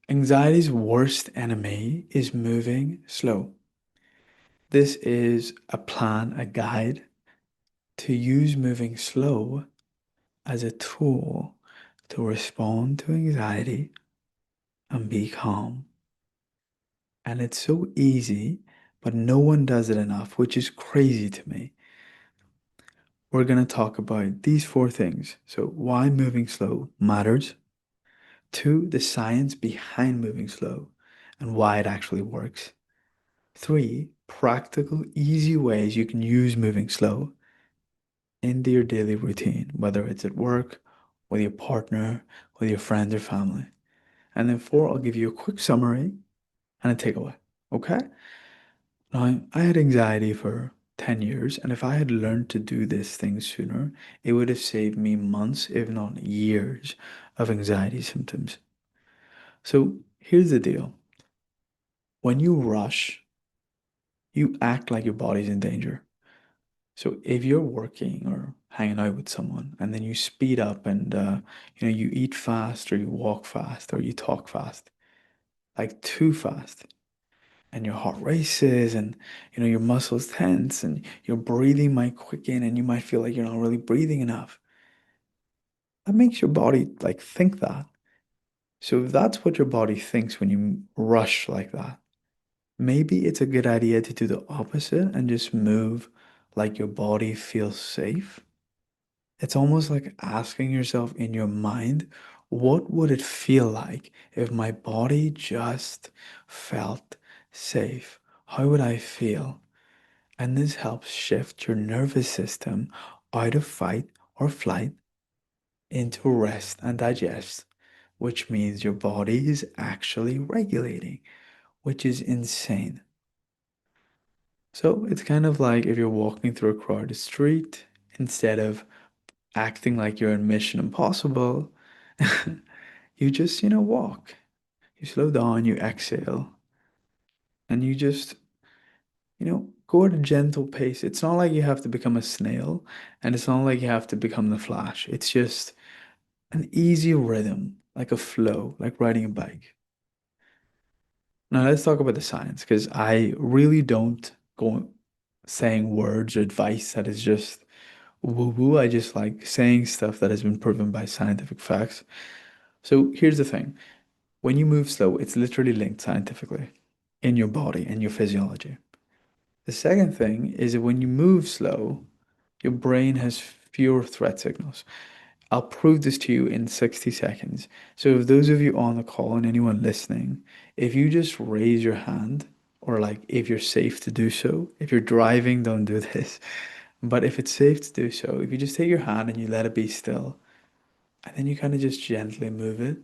Anxiety's worst enemy is moving slow. This is a plan, a guide to use moving slow as a tool to respond to anxiety and be calm. And it's so easy, but no one does it enough, which is crazy to me. We're going to talk about these four things. So, why moving slow matters. Two, the science behind moving slow and why it actually works. Three, practical, easy ways you can use moving slow into your daily routine, whether it's at work, with your partner, with your friends or family. And then four, I'll give you a quick summary and a takeaway. Okay? Now, I had anxiety for 10 years, and if I had learned to do this thing sooner, it would have saved me months, if not years, of anxiety symptoms. So here's the deal. When you rush, you act like your body's in danger. So if you're working or hanging out with someone and then you speed up and you eat fast or you walk fast or you talk fast, like too fast, and your heart races and your muscles tense and your breathing might quicken and you might feel like you're not really breathing enough. That makes your body like think that. So if that's what your body thinks when you rush like that, maybe it's a good idea to do the opposite and just move like your body feels safe. It's almost like asking yourself in your mind, what would it feel like if my body just felt safe? How would I feel? And this helps shift your nervous system out of fight or flight into rest and digest, which means your body is actually regulating, which is insane. So it's kind of like if you're walking through a crowded street, instead of acting like you're in Mission Impossible, you just, walk. You slow down, you exhale, and you just, go at a gentle pace. It's not like you have to become a snail, and it's not like you have to become the Flash. It's just an easy rhythm, like a flow, like riding a bike. Now let's talk about the science, because I really don't go saying words or advice that is just woo-woo. I just like saying stuff that has been proven by scientific facts. So here's the thing. When you move slow, it's literally linked scientifically in your body and your physiology. The second thing is that when you move slow, your brain has fewer threat signals. I'll prove this to you in 60 seconds. So if those of you on the call and anyone listening, if you just raise your hand, or like if you're safe to do so, if you're driving, don't do this. But if it's safe to do so, if you just take your hand and you let it be still, and then you kind of just gently move it,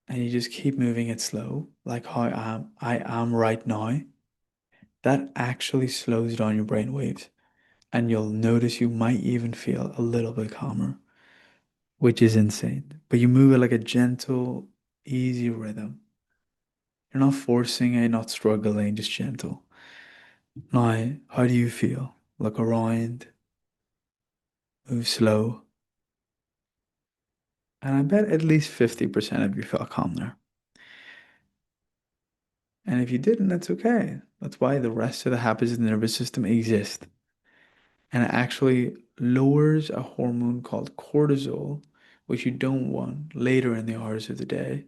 and you just keep moving it slow, like how I am right now, that actually slows down your brain waves. And you'll notice you might even feel a little bit calmer, which is insane. But you move it like a gentle, easy rhythm. You're not forcing it, not struggling, just gentle. Now, how do you feel? Look around, move slow, and I bet at least 50% of you felt calm there. And if you didn't, that's okay. That's why the rest of the habits of the nervous system exist. And it actually lowers a hormone called cortisol, which you don't want later in the hours of the day,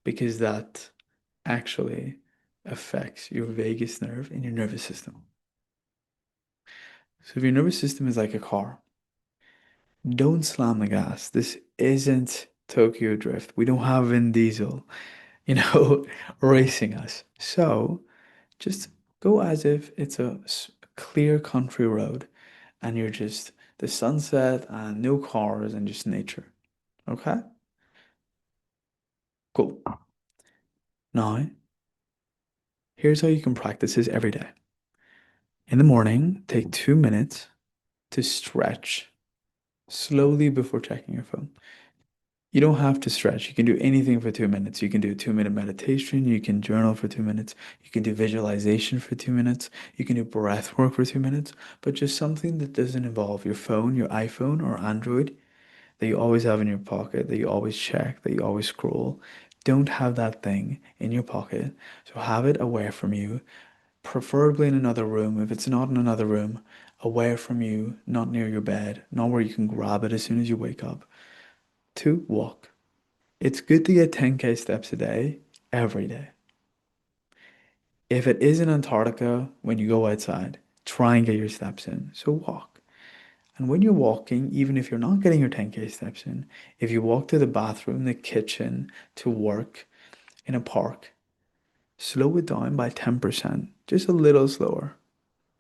because that actually affects your vagus nerve in your nervous system. So if your nervous system is like a car, don't slam the gas. This isn't Tokyo Drift. We don't have Vin Diesel, racing us. So just go as if it's a clear country road and you're just the sunset and no cars and just nature. Okay? Cool. Now, here's how you can practice this every day. In the morning, take 2 minutes to stretch slowly before checking your phone. You don't have to stretch. You can do anything for 2 minutes. You can do a 2 minute meditation. You can journal for 2 minutes. You can do visualization for 2 minutes. You can do breath work for 2 minutes, but just something that doesn't involve your phone, your iPhone or Android that you always have in your pocket, that you always check, that you always scroll. Don't have that thing in your pocket. So have it away from you, preferably in another room. If it's not in another room, away from you, not near your bed, not where you can grab it as soon as you wake up. Two, walk. It's good to get 10K steps a day, every day. If it is in Antarctica, when you go outside, try and get your steps in. So walk. And when you're walking, even if you're not getting your 10K steps in, if you walk to the bathroom, the kitchen, to work, in a park, slow it down by 10%, just a little slower.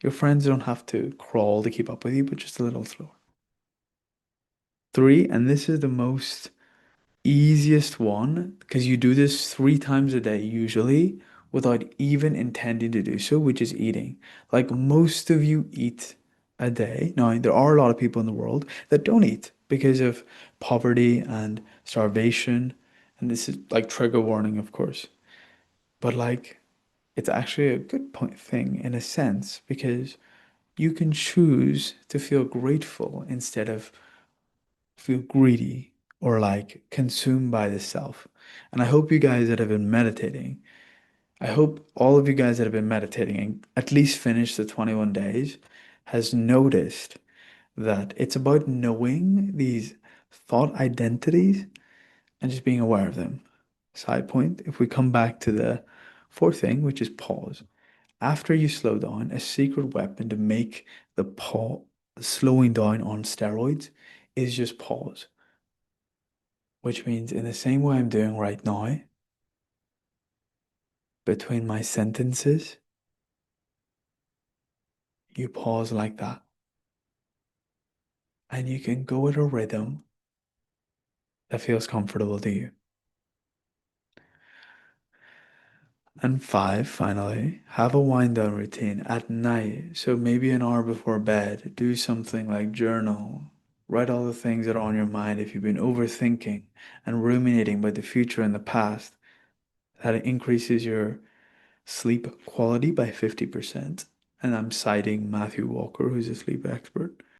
Your friends don't have to crawl to keep up with you, but just a little slower. Three, and this is the most easiest one because you do this 3 times a day usually without even intending to do so, which is eating. Like most of you eat a day. Now, there are a lot of people in the world that don't eat because of poverty and starvation. And this is like trigger warning, of course. But like, it's actually a good point thing in a sense because you can choose to feel grateful instead of feel greedy or like consumed by the self. And I hope you guys that have been meditating, I hope all of you guys that have been meditating and at least finished the 21 days has noticed that it's about knowing these thought identities and just being aware of them. Side point, if we come back to the fourth thing, which is pause. After you slow down, a secret weapon to make the pause slowing down on steroids is just pause, which means in the same way I'm doing right now, between my sentences, you pause like that. And you can go at a rhythm that feels comfortable to you. And five, finally, have a wind down routine at night. So maybe an hour before bed, do something like journal, write all the things that are on your mind if you've been overthinking and ruminating about the future and the past. That increases your sleep quality by 50%. And I'm citing Matthew Walker, who's a sleep expert.